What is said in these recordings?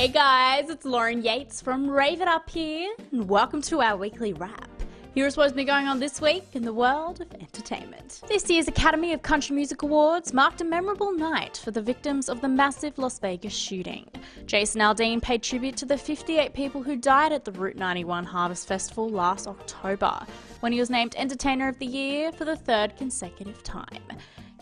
Hey guys, it's Lauren Yates from Rave It Up here, and welcome to our weekly wrap. Here's what's been going on this week in the world of entertainment. This year's Academy of Country Music Awards marked a memorable night for the victims of the massive Las Vegas shooting. Jason Aldean paid tribute to the 58 people who died at the Route 91 Harvest Festival last October, when he was named Entertainer of the Year for the third consecutive time.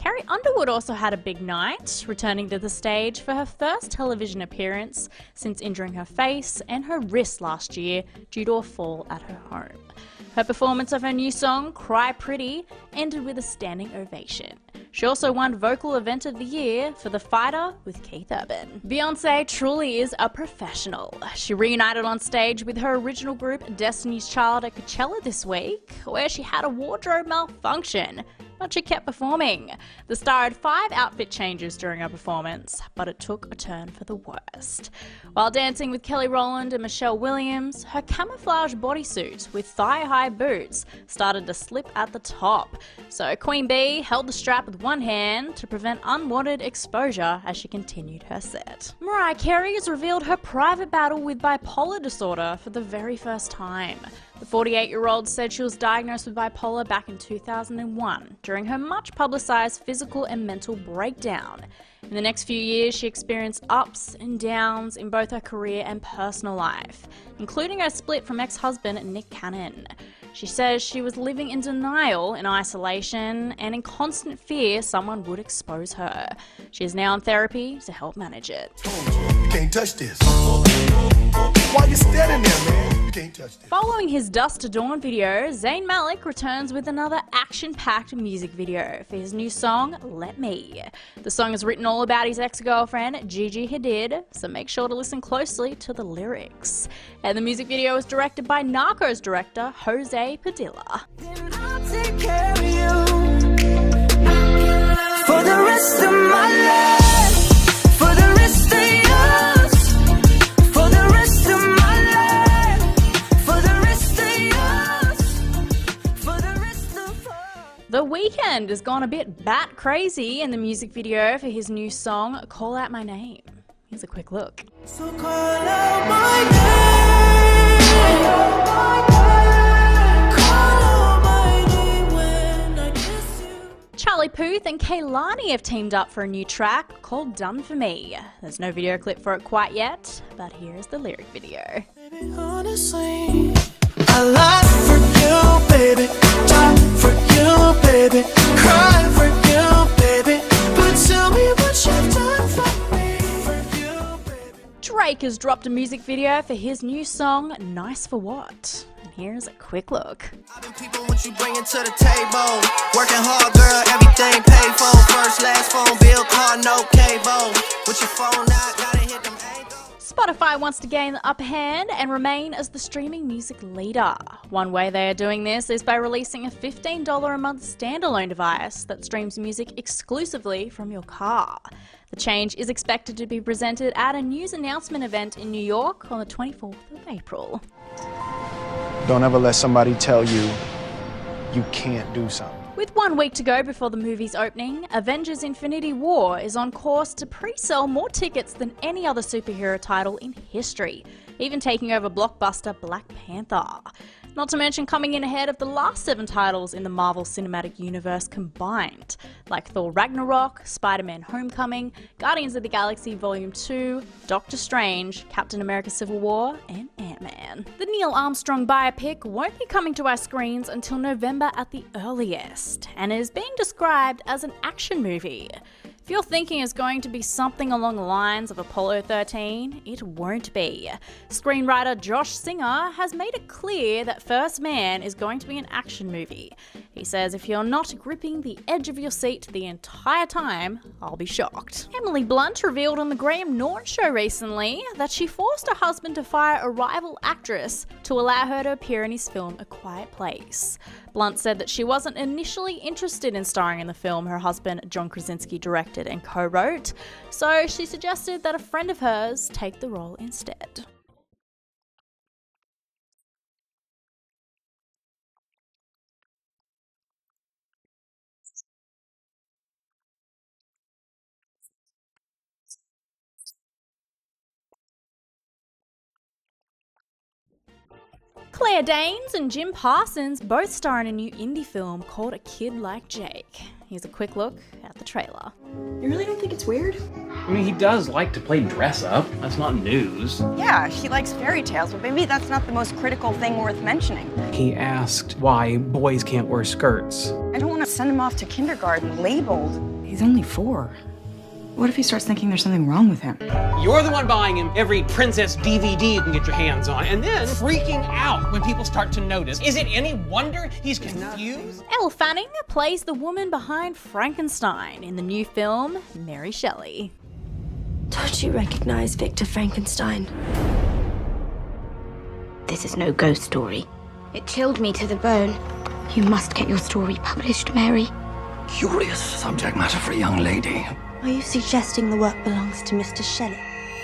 Carrie Underwood also had a big night, returning to the stage for her first television appearance since injuring her face and her wrist last year due to a fall at her home. Her performance of her new song, Cry Pretty, ended with a standing ovation. She also won Vocal Event of the Year for The Fighter with Keith Urban. Beyoncé truly is a professional. She reunited on stage with her original group Destiny's Child at Coachella this week, where she had a wardrobe malfunction, but she kept performing. The star had 5 outfit changes during her performance, but it took a turn for the worst. While dancing with Kelly Rowland and Michelle Williams, her camouflage bodysuit with thigh-high boots started to slip at the top. So Queen Bee held the strap with one hand to prevent unwanted exposure as she continued her set. Mariah Carey has revealed her private battle with bipolar disorder for the very first time. The 48-year-old said she was diagnosed with bipolar back in 2001 during her much-publicized physical and mental breakdown. In the next few years, she experienced ups and downs in both her career and personal life, including her split from ex-husband Nick Cannon. She says she was living in denial, in isolation, and in constant fear someone would expose her. She is now in therapy to help manage it. You can't touch this. Why you standing there, man? You can't touch this. Following his Dusk to Dawn video, Zayn Malik returns with another action-packed music video for his new song, Let Me. The song is written all about his ex-girlfriend, Gigi Hadid, so make sure to listen closely to the lyrics. And the music video is directed by Narcos director Jose Padilla. Take care of you for the rest of my life, for the rest of yours, for the rest of my life, for the rest of yours, for the rest of her. The Weeknd has gone a bit bat crazy in the music video for his new song, Call Out My Name. Here's a quick look. So call out my name, call out my name when I kiss you. Charlie Puth and Kehlani have teamed up for a new track called Done For Me. There's no video clip for it quite yet, but here's the lyric video. Baby, honestly, I lie for you, baby, die for you, baby, cry for you, baby, but tell me what you've done for me, for you, baby. Drake has dropped a music video for his new song, Nice For What. And here's a quick look. I've been people what you bringing to the table. Working hard, girl, everything paid for. First, last phone bill, car, no cable. With your phone out, gotta hit them angles. Spotify wants to gain the upper hand and remain as the streaming music leader. One way they are doing this is by releasing a $15 a month standalone device that streams music exclusively from your car. The change is expected to be presented at a news announcement event in New York on the 24th of April. Don't ever let somebody tell you you can't do something. With 1 week to go before the movie's opening, Avengers Infinity War is on course to pre-sell more tickets than any other superhero title in history, even taking over blockbuster Black Panther. Not to mention coming in ahead of the last 7 titles in the Marvel Cinematic Universe combined, like Thor Ragnarok, Spider-Man Homecoming, Guardians of the Galaxy Volume 2, Doctor Strange, Captain America Civil War, and Ant-Man. The Neil Armstrong biopic won't be coming to our screens until November at the earliest, and is being described as an action movie. If you're thinking it's going to be something along the lines of Apollo 13, it won't be. Screenwriter Josh Singer has made it clear that First Man is going to be an action movie. He says if you're not gripping the edge of your seat the entire time, I'll be shocked. Emily Blunt revealed on the Graham Norton show recently that she forced her husband to fire a rival actress to allow her to appear in his film A Quiet Place. Blunt said that she wasn't initially interested in starring in the film her husband John Krasinski directed and co-wrote, so she suggested that a friend of hers take the role instead. Claire Danes and Jim Parsons both star in a new indie film called A Kid Like Jake. Here's a quick look at the trailer. You really don't think it's weird? I mean, he does like to play dress up. That's not news. Yeah, he likes fairy tales, but maybe that's not the most critical thing worth mentioning. He asked why boys can't wear skirts. I don't want to send him off to kindergarten labeled. He's only 4. What if he starts thinking there's something wrong with him? You're the one buying him every princess DVD you can get your hands on, and then freaking out when people start to notice. Is it any wonder he's confused? Elle Fanning plays the woman behind Frankenstein in the new film Mary Shelley. Don't you recognize Victor Frankenstein? This is no ghost story. It chilled me to the bone. You must get your story published, Mary. Curious subject matter for a young lady. Are you suggesting the work belongs to Mr. Shelley?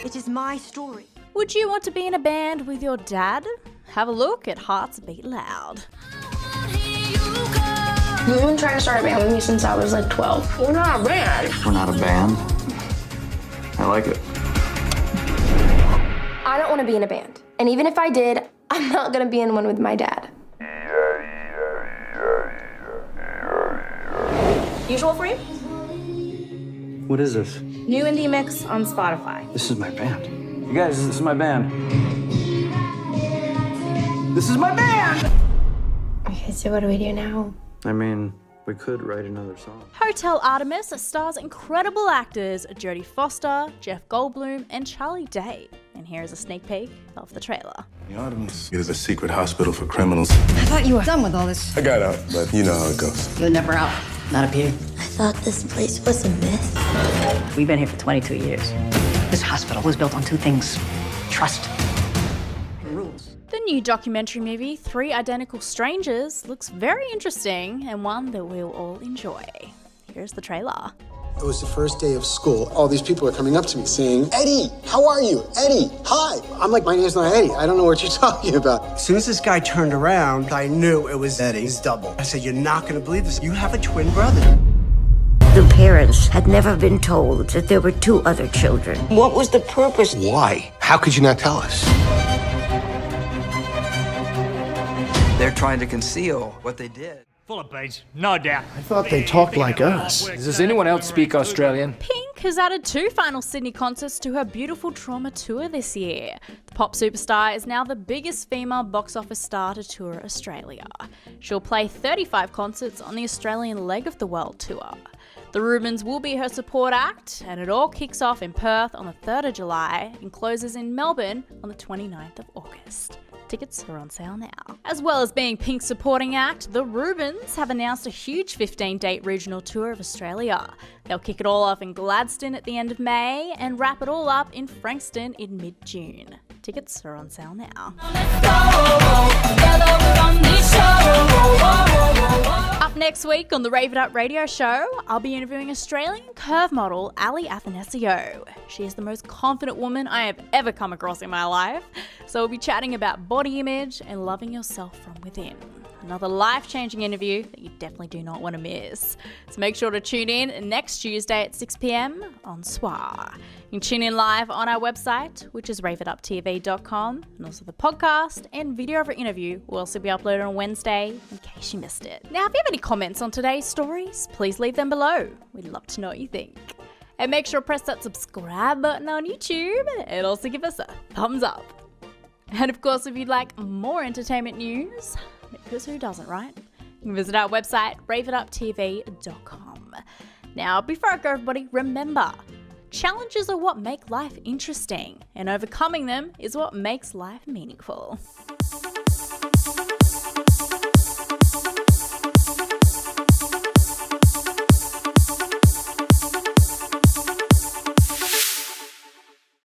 It is my story. Would you want to be in a band with your dad? Have a look at Hearts Beat Loud. We've been trying to start a band with me since I was like 12. We're not a band. We're not a band. I like it. I don't want to be in a band. And even if I did, I'm not going to be in one with my dad. Usual for you? What is this? New indie mix on Spotify. This is my band. You guys, this is my band. This is my band! Okay, so what do we do now? I mean, we could write another song. Hotel Artemis stars incredible actors Jodie Foster, Jeff Goldblum, and Charlie Day. And here's a sneak peek of the trailer. The Artemis is a secret hospital for criminals. I thought you were done with all this. I got out, but you know how it goes. You're never out. Not up here. I thought this place was a myth. We've been here for 22 years. This hospital was built on 2 things: trust and rules. The new documentary movie, Three Identical Strangers, looks very interesting and one that we'll all enjoy. Here's the trailer. It was the first day of school. All these people are coming up to me saying, Eddie, how are you? Eddie, hi. I'm like, my name's not Eddie. I don't know what you're talking about. As soon as this guy turned around, I knew it was Eddie. His double. I said, you're not going to believe this. You have a twin brother. The parents had never been told that there were 2 other children. What was the purpose? Why? How could you not tell us? They're trying to conceal what they did. Full of beats, no doubt. I thought they talked like us. Does anyone else speak Australian? Pink has added 2 final Sydney concerts to her Beautiful Trauma tour this year. The pop superstar is now the biggest female box office star to tour Australia. She'll play 35 concerts on the Australian leg of the world tour. The Rubens will be her support act, and it all kicks off in Perth on the 3rd of July and closes in Melbourne on the 29th of August. Tickets are on sale now. As well as being Pink's supporting act, the Rubens have announced a huge 15-date regional tour of Australia. They'll kick it all off in Gladstone at the end of May and wrap it all up in Frankston in mid-June. Tickets are on sale now. Up next week on the Rave It Up radio show, I'll be interviewing Australian curve model Ali Athanasio. She is the most confident woman I have ever come across in my life. So we'll be chatting about body image and loving yourself from within. Another life-changing interview that you definitely do not want to miss. So make sure to tune in next Tuesday at 6 p.m. on Soir. You can tune in live on our website, which is raveituptv.com, and also the podcast and video of our interview will also be uploaded on Wednesday in case you missed it. Now, if you have any comments on today's stories, please leave them below. We'd love to know what you think. And make sure to press that subscribe button on YouTube and also give us a thumbs up. And of course, if you'd like more entertainment news, because who doesn't, right? You can visit our website, raveituptv.com. Now, before I go, everybody, remember, challenges are what make life interesting, and overcoming them is what makes life meaningful.